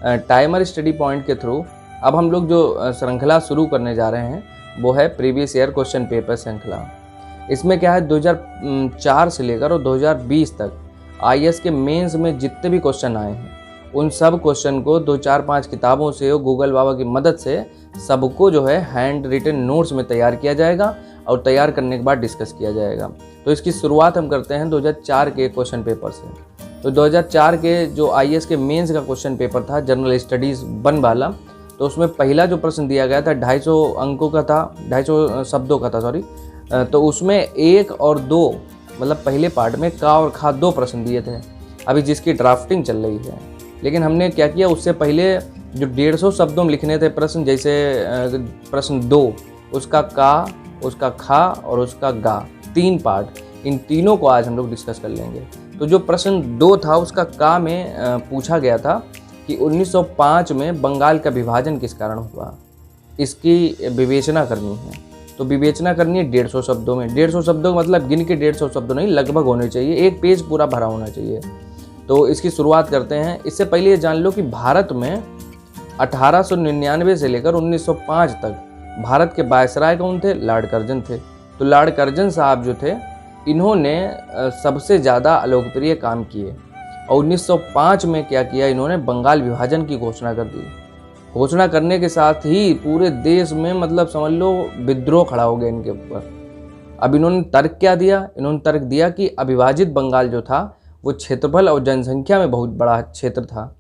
Timer study point के through अब हम लोग जो श्रृंखला शुरू करने जा रहे हैं वो है प्रीवियस ईयर क्वेश्चन पेपर श्रृंखला। इसमें क्या है 2004 से लेकर और 2020 तक आईएएस के मेंस में जितने भी क्वेश्चन आए हैं उन सब क्वेश्चन को 2-4-5 किताबों से और गूगल बाबा की मदद से सबको जो है हैंड रिटन नोट्स में तैयार किया जाएगा और तैयार करने के बाद डिस्कस किया जाएगा। तो इसकी शुरुआत हम करते हैं 2004 के क्वेश्चन पेपर से। तो 2004 के जो आईएएस के मेंस का क्वेश्चन पेपर था जनरल स्टडीज़ 1 वाला, तो उसमें पहला जो प्रश्न दिया गया था 250 अंकों का था, 250 शब्दों का था सॉरी। तो उसमें 1 और 2 मतलब पहले पार्ट में का और खा 2 प्रश्न दिए थे, अभी जिसकी ड्राफ्टिंग चल रही है। लेकिन हमने क्या किया, उससे पहले जो 150 शब्दों में लिखने थे प्रश्न, जैसे प्रश्न 2 उसका का, उसका खा और उसका गा, 3 पार्ट, इन तीनों को आज हम लोग डिस्कस कर लेंगे। तो जो प्रश्न 2 था उसका का में पूछा गया था कि 1905 में बंगाल का विभाजन किस कारण हुआ, इसकी विवेचना करनी है। तो विवेचना करनी है 150 शब्दों में। 150 शब्दों का मतलब गिन के 150 शब्दों नहीं, लगभग होने चाहिए, एक पेज पूरा भरा होना चाहिए। तो इसकी शुरुआत करते हैं। इससे पहले ये जान लो कि भारत में 1899 से लेकर 1905 तक भारत के वायसराय कौन थे? लॉर्ड कर्जन थे। तो लॉर्ड कर्जन साहब जो थे इन्होंने सबसे ज़्यादा अलोकप्रिय काम किए और 1905 में क्या किया, इन्होंने बंगाल विभाजन की घोषणा कर दी। घोषणा करने के साथ ही पूरे देश में मतलब समझ लो विद्रोह खड़ा हो गया इनके ऊपर। अब इन्होंने तर्क क्या दिया? इन्होंने तर्क दिया कि अविभाजित बंगाल जो था वो क्षेत्रफल और जनसंख्या में बहुत बड़ा क्षेत्र था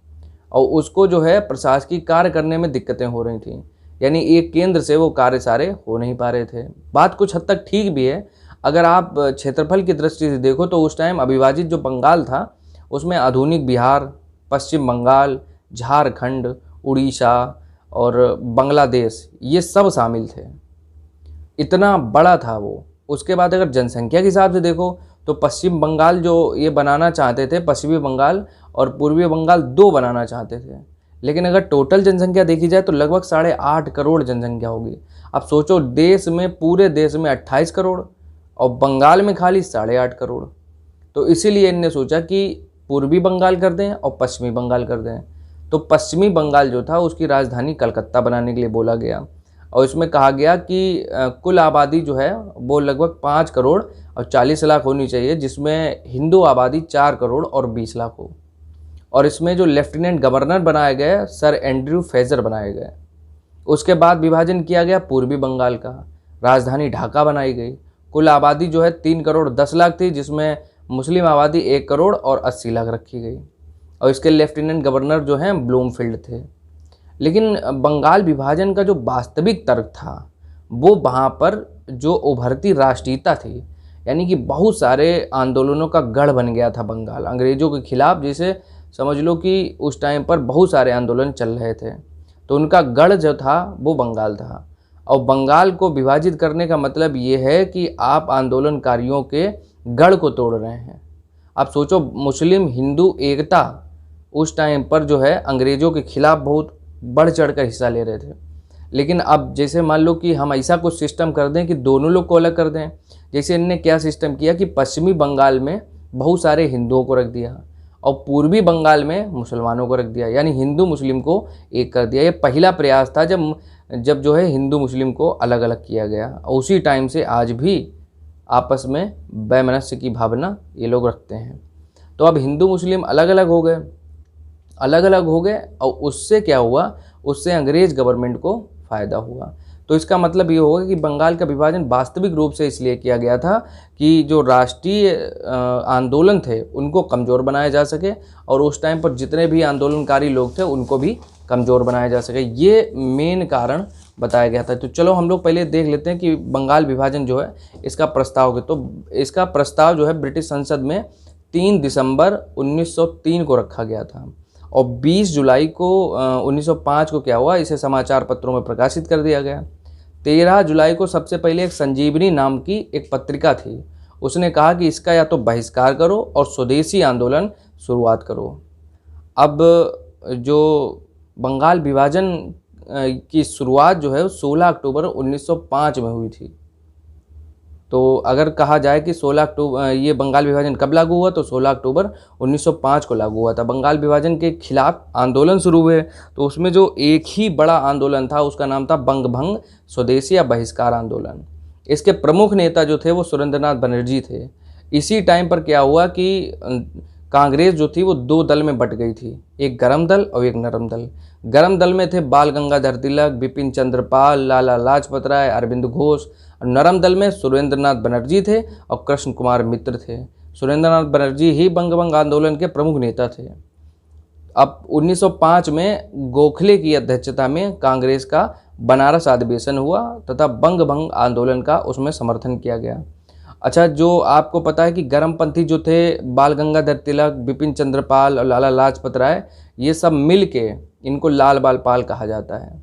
और उसको जो है प्रशासकीय कार्य करने में दिक्कतें हो रही थी, यानी एक केंद्र से वो कार्य सारे हो नहीं पा रहे थे। बात कुछ हद तक ठीक भी है। अगर आप क्षेत्रफल की दृष्टि से देखो तो उस टाइम अविभाजित जो बंगाल था उसमें आधुनिक बिहार, पश्चिम बंगाल, झारखंड, उड़ीसा और बांग्लादेश ये सब शामिल थे, इतना बड़ा था वो। उसके बाद अगर जनसंख्या के हिसाब से देखो तो पश्चिम बंगाल जो ये बनाना चाहते थे, पश्चिमी बंगाल और पूर्वी बंगाल 2 बनाना चाहते थे, लेकिन अगर टोटल जनसंख्या देखी जाए तो लगभग 8.5 करोड़ जनसंख्या होगी। अब सोचो देश में, पूरे देश में 28 करोड़ और बंगाल में खाली 8.5 करोड़। तो इसीलिए इनने सोचा कि पूर्वी बंगाल कर दें और पश्चिमी बंगाल कर दें। तो पश्चिमी बंगाल जो था उसकी राजधानी कलकत्ता बनाने के लिए बोला गया और इसमें कहा गया कि कुल आबादी जो है वो लगभग 5 करोड़ और 40 लाख होनी चाहिए, जिसमें हिंदू आबादी 4 करोड़ और 20 लाख हो। और इसमें जो लेफ्टिनेंट गवर्नर बनाए गए सर एंड्रयू फ्रेजर बनाए गए। उसके बाद विभाजन किया गया पूर्वी बंगाल का, राजधानी ढाका बनाई गई। कुल आबादी जो है 3 करोड़ 10 लाख थी, जिसमें मुस्लिम आबादी 1 करोड़ और 80 लाख रखी गई और इसके लेफ्टिनेंट गवर्नर जो हैं ब्लूमफील्ड थे। लेकिन बंगाल विभाजन का जो वास्तविक तर्क था वो वहाँ पर जो उभरती राष्ट्रीयता थी, यानी कि बहुत सारे आंदोलनों का गढ़ बन गया था बंगाल अंग्रेज़ों के खिलाफ। जैसे समझ लो कि उस टाइम पर बहुत सारे आंदोलन चल रहे थे, तो उनका गढ़ जो था वो बंगाल था। और बंगाल को विभाजित करने का मतलब ये है कि आप आंदोलनकारियों के गढ़ को तोड़ रहे हैं। आप सोचो मुस्लिम हिंदू एकता उस टाइम पर जो है अंग्रेज़ों के खिलाफ बहुत बढ़ चढ़ कर हिस्सा ले रहे थे। लेकिन अब जैसे मान लो कि हम ऐसा कुछ सिस्टम कर दें कि दोनों लोग को अलग कर दें। जैसे इनने क्या सिस्टम किया कि पश्चिमी बंगाल में बहुत सारे हिंदुओं को रख दिया और पूर्वी बंगाल में मुसलमानों को रख दिया, यानी हिंदू मुस्लिम को एक कर दिया। ये पहला प्रयास था जब जो है हिंदू मुस्लिम को अलग अलग किया गया। और उसी टाइम से आज भी आपस में वैमनस्य की भावना ये लोग रखते हैं। तो अब हिंदू मुस्लिम अलग अलग हो गए और उससे क्या हुआ, उससे अंग्रेज़ गवर्नमेंट को फ़ायदा हुआ। तो इसका मतलब ये होगा कि बंगाल का विभाजन वास्तविक रूप से इसलिए किया गया था कि जो राष्ट्रीय आंदोलन थे उनको कमज़ोर बनाया जा सके और उस टाइम पर जितने भी आंदोलनकारी लोग थे उनको भी कमज़ोर बनाया जा सके, ये मेन कारण बताया गया था। तो चलो हम लोग पहले देख लेते हैं कि बंगाल विभाजन जो है इसका प्रस्ताव। तो इसका प्रस्ताव जो है ब्रिटिश संसद में 3 दिसंबर 1903 को रखा गया था और 20 जुलाई को 1905 को क्या हुआ, इसे समाचार पत्रों में प्रकाशित कर दिया गया। 13 जुलाई को सबसे पहले एक संजीवनी नाम की एक पत्रिका थी, उसने कहा कि इसका या तो बहिष्कार करो और स्वदेशी आंदोलन शुरुआत करो। अब जो बंगाल विभाजन की शुरुआत जो है 16 अक्टूबर 1905 में हुई थी। तो अगर कहा जाए कि 16 अक्टूबर ये बंगाल विभाजन कब लागू हुआ, तो 16 अक्टूबर 1905 को लागू हुआ था। बंगाल विभाजन के खिलाफ आंदोलन शुरू हुए, तो उसमें जो एक ही बड़ा आंदोलन था उसका नाम था बंग भंग स्वदेशी या बहिष्कार आंदोलन। इसके प्रमुख नेता जो थे वो सुरेंद्रनाथ बनर्जी थे। इसी टाइम पर क्या हुआ कि कांग्रेस जो थी वो दो दल में बट गई थी, एक गरम दल और एक नरम दल। गरम दल में थे बाल गंगाधर तिलक, बिपिन चंद्र पाल, लाला लाजपत राय, अरविंद घोष। और नरम दल में सुरेंद्रनाथ बनर्जी थे और कृष्ण कुमार मित्र थे। सुरेंद्रनाथ बनर्जी ही बंग आंदोलन के प्रमुख नेता थे। अब 1905 में गोखले की अध्यक्षता में कांग्रेस का बनारस अधिवेशन हुआ तथा बंग भंग आंदोलन का उसमें समर्थन किया गया। अच्छा, जो आपको पता है कि गरमपंथी जो थे बाल गंगाधर तिलक, बिपिन चंद्र पाल और लाला लाजपत राय, ये सब मिल के इनको लाल बाल पाल कहा जाता है।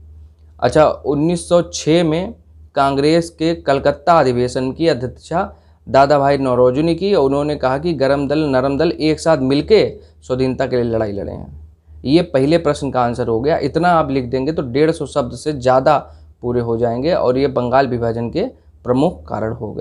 अच्छा, 1906 में कांग्रेस के कलकत्ता अधिवेशन की अध्यक्षता दादा भाई नौरोजी ने की और उन्होंने कहा कि गरम दल नरम दल एक साथ मिलके स्वाधीनता के लिए लड़ाई लड़े हैं। ये पहले प्रश्न का आंसर हो गया। इतना आप लिख देंगे तो 150 शब्द से ज़्यादा पूरे हो जाएंगे और ये बंगाल विभाजन के प्रमुख कारण हो गए।